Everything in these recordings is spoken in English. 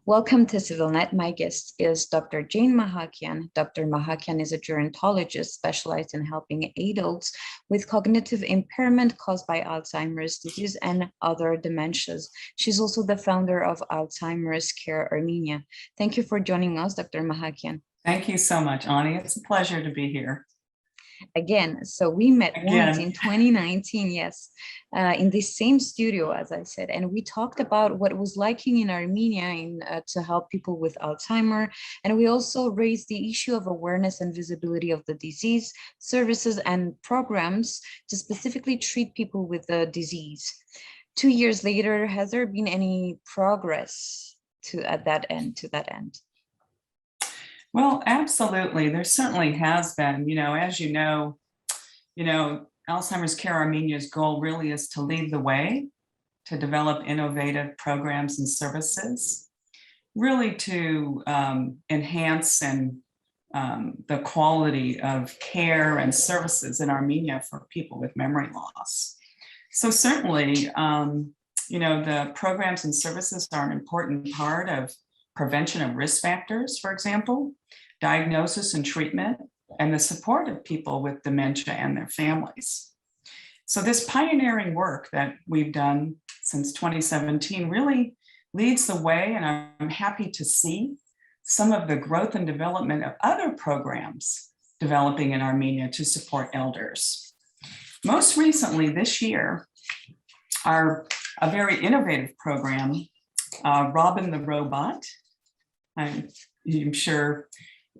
Welcome to CivilNet. My guest is Dr. Jane Mahakian. Dr. Mahakian is a gerontologist specialized in helping adults with cognitive impairment caused by Alzheimer's disease and other dementias. She's also the founder of Alzheimer's Care Armenia. Thank you for joining us, Dr. Mahakian. Thank you so much, Ani. It's a pleasure to be here. Again, so we met once in 2019, yes, in the same studio, as I said, and we talked about what it was like in Armenia to help people with Alzheimer, and we also raised the issue of awareness and visibility of the disease, services, and programs to specifically treat people with the disease. 2 years later, has there been any progress to that end? Well, absolutely. There certainly has been. As you know, Alzheimer's Care Armenia's goal really is to lead the way, to develop innovative programs and services, really to enhance the quality of care and services in Armenia for people with memory loss. So certainly, the programs and services are an important part of prevention of risk factors, for example, diagnosis and treatment, and the support of people with dementia and their families. So this pioneering work that we've done since 2017 really leads the way, and I'm happy to see some of the growth and development of other programs developing in Armenia to support elders. Most recently this year, a very innovative program, Robin the Robot. I'm sure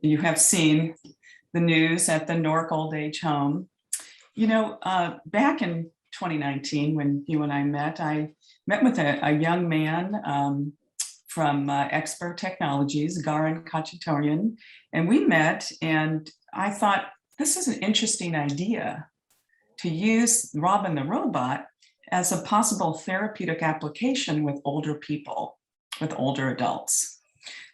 you have seen the news at the Newark Old Age Home. Back in 2019, when you and I met with a young man from Expert Technologies, Garan Kachatourian, and we met, and I thought, this is an interesting idea to use Robin the Robot as a possible therapeutic application with older people, with older adults.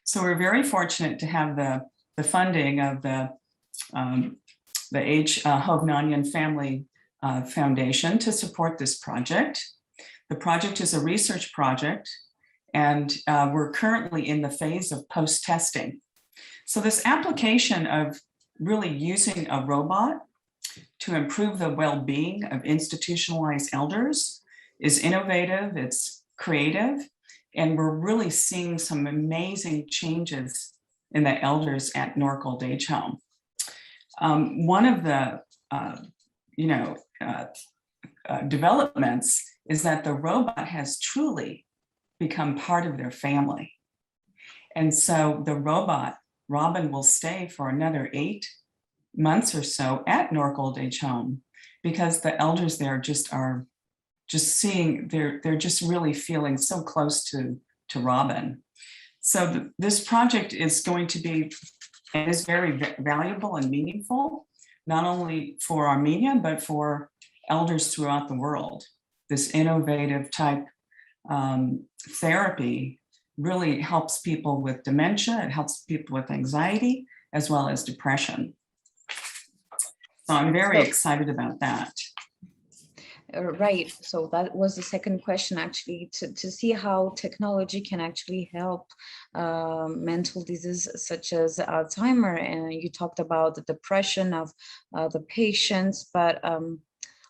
So we're very fortunate to have the funding of the H. Hovnanian Family Foundation to support this project. The project is a research project, and we're currently in the phase of post-testing. So this application of really using a robot to improve the well-being of institutionalized elders is innovative, it's creative, and we're really seeing some amazing changes in the elders at Newark Old Age Home. One of the developments is that the robot has truly become part of their family. And so the robot, Robin, will stay for another 8 months or so at Newark Old Age Home, because the elders there are they're just really feeling so close to Robin. So this project is going to be, and is very valuable and meaningful, not only for Armenia, but for elders throughout the world. This innovative type therapy really helps people with dementia, it helps people with anxiety, as well as depression. So I'm very excited about that. Right. So that was the second question, actually, to see how technology can actually help mental diseases such as Alzheimer. And you talked about the depression of the patients, but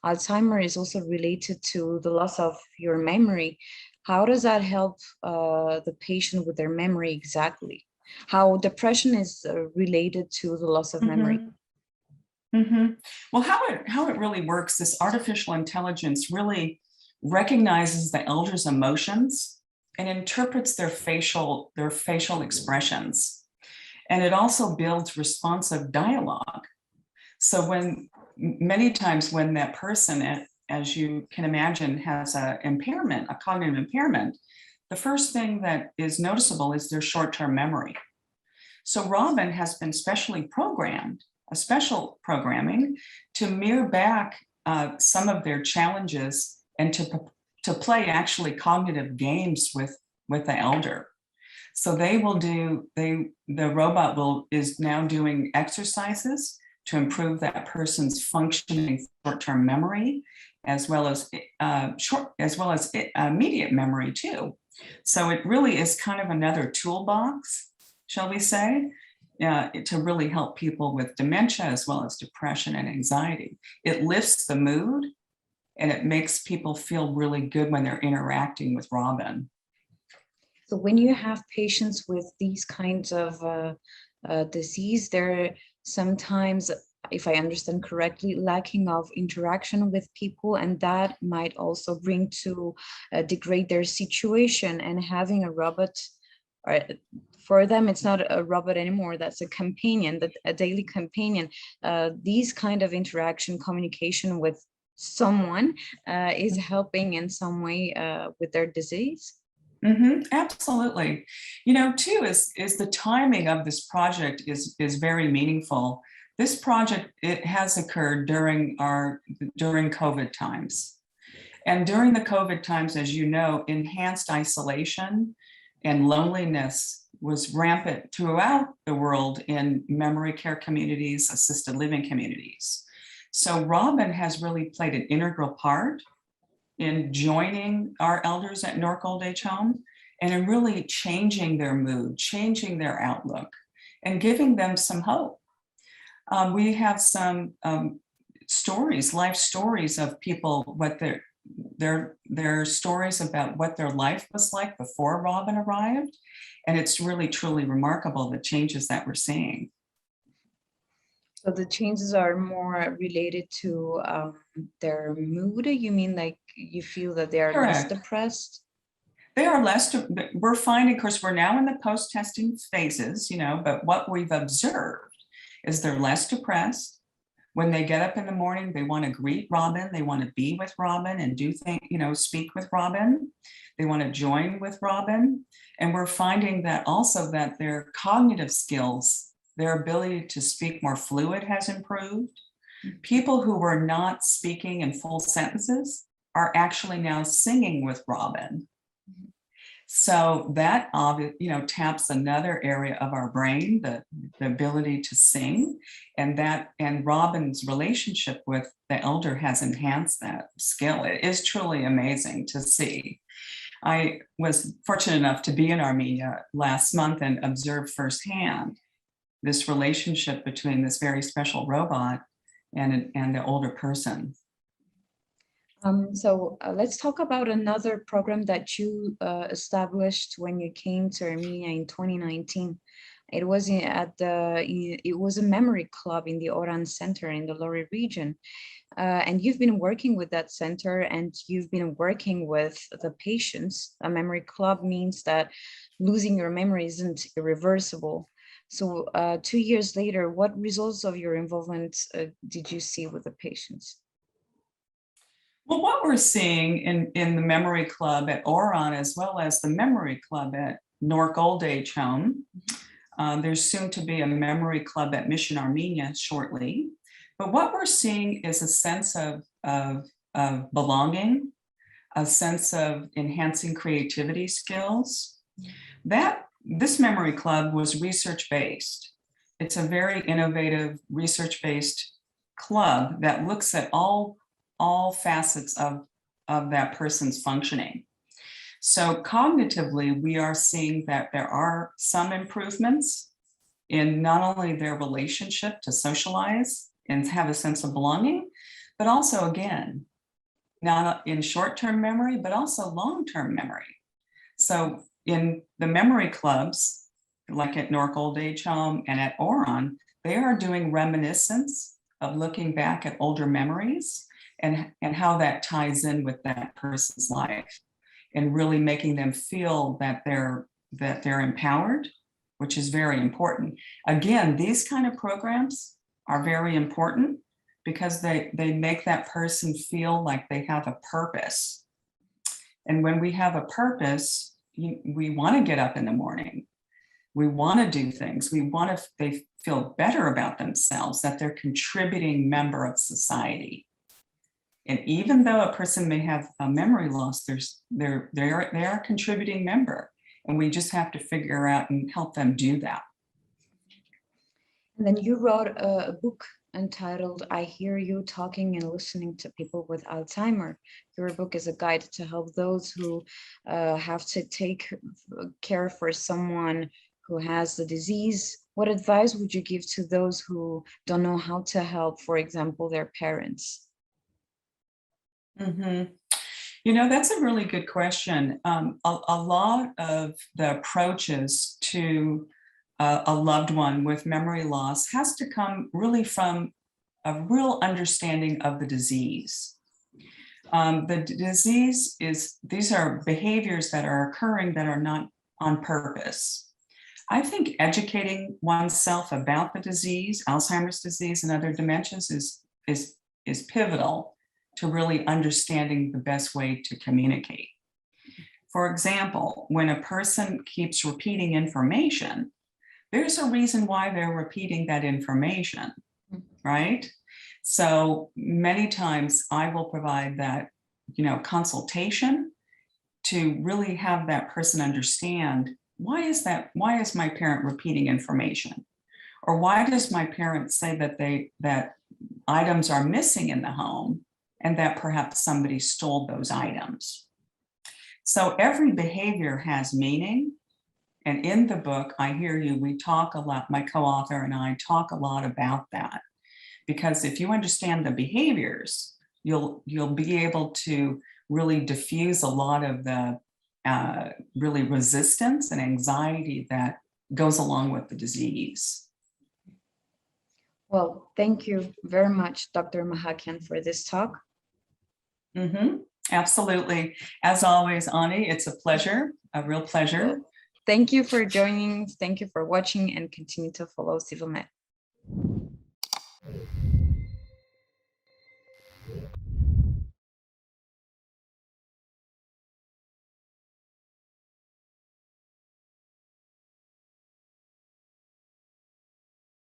Alzheimer is also related to the loss of your memory. How does that help the patient with their memory exactly? How depression is related to the loss of memory? Mm-hmm. Well, how it really works, this artificial intelligence really recognizes the elders' emotions and interprets their facial expressions. And it also builds responsive dialogue. So many times when that person, as you can imagine, has a cognitive impairment, the first thing that is noticeable is their short-term memory. So Robin has been special programming to mirror back some of their challenges and to play actually cognitive games with the elder. So the robot is now doing exercises to improve that person's functioning short-term memory as well as immediate memory too. So it really is kind of another toolbox, shall we say, to really help people with dementia as well as depression and anxiety. It lifts the mood and it makes people feel really good when they're interacting with Robin. So when you have patients with these kinds of disease, they're sometimes, if I understand correctly, lacking of interaction with people, and that might also bring to degrade their situation. And having a robot, or for them, it's not a robot anymore, that's a companion, a daily companion. These kind of interaction, communication with someone is helping in some way with their disease. Absolutely. You know, too, is the timing of this project is very meaningful. This project, it has occurred during COVID times. And during the COVID times, as you know, enhanced isolation and loneliness was rampant throughout the world in memory care communities, assisted living communities. So Robin has really played an integral part in joining our elders at Newark Old Age Home and in really changing their mood, changing their outlook, and giving them some hope. We have some stories, life stories of people, what their stories about what their life was like before Robin arrived. And it's really, truly remarkable, the changes that we're seeing. So the changes are more related to their mood. You mean like you feel that they are less depressed? They are less, we're finding, of course, we're now in the post-testing phases, you know, but what we've observed is they're less depressed. When they get up in the morning, they want to greet Robin. They want to be with Robin and do things, you know, speak with Robin. They want to join with Robin. And we're finding that also that their cognitive skills, their ability to speak more fluid has improved. People who were not speaking in full sentences are actually now singing with Robin. So that, you know, taps another area of our brain, the ability to sing, and Robin's relationship with the elder has enhanced that skill. It is truly amazing to see. I was fortunate enough to be in Armenia last month and observe firsthand this relationship between this very special robot and the older person. So let's talk about another program that you established when you came to Armenia in 2019. It was it was a memory club in the Oran Center in the Lori region. And you've been working with that center, and you've been working with the patients. A memory club means that losing your memory isn't irreversible. So 2 years later, what results of your involvement did you see with the patients? Well, what we're seeing in the Memory Club at Oran, as well as the Memory Club at Newark Old Age Home, there's soon to be a Memory Club at Mission Armenia shortly. But what we're seeing is a sense of belonging, a sense of enhancing creativity skills. This Memory Club was research-based. It's a very innovative research-based club that looks at all facets of that person's functioning. So cognitively, we are seeing that there are some improvements in not only their relationship to socialize and have a sense of belonging, but also, again, not in short-term memory, but also long-term memory. So in the memory clubs, like at Newark Old Age Home and at Oran, they are doing reminiscence of looking back at older memories and how that ties in with that person's life, and really making them feel that they're empowered, which is very important. Again, these kind of programs are very important because they make that person feel like they have a purpose. And when we have a purpose, we want to get up in the morning. We want to do things. They feel better about themselves, that they're a contributing member of society. And even though a person may have a memory loss, they are a contributing member, and we just have to figure out and help them do that. And then you wrote a book entitled I Hear You Talking and Listening to People with Alzheimer. Your book is a guide to help those who have to take care for someone who has the disease. What advice would you give to those who don't know how to help, for example, their parents? Mhm. You know, that's a really good question. A lot of the approaches to a loved one with memory loss has to come really from a real understanding of the disease. The disease is, these are behaviors that are occurring that are not on purpose. I think educating oneself about the disease, Alzheimer's disease and other dementias is pivotal to really understanding the best way to communicate. For example, when a person keeps repeating information, there's a reason why they're repeating that information, right? So many times I will provide that, consultation to really have that person understand, why is my parent repeating information? Or why does my parent say that items are missing in the home and that perhaps somebody stole those items? So every behavior has meaning. And in the book, I Hear You, we talk a lot, my co-author and I talk a lot about that. Because if you understand the behaviors, you'll be able to really diffuse a lot of the really resistance and anxiety that goes along with the disease. Well, thank you very much, Dr. Mahakian, for this talk. Absolutely. As always, Ani, it's a pleasure, a real pleasure. Well, thank you for joining. Thank you for watching, and continue to follow CivilNet.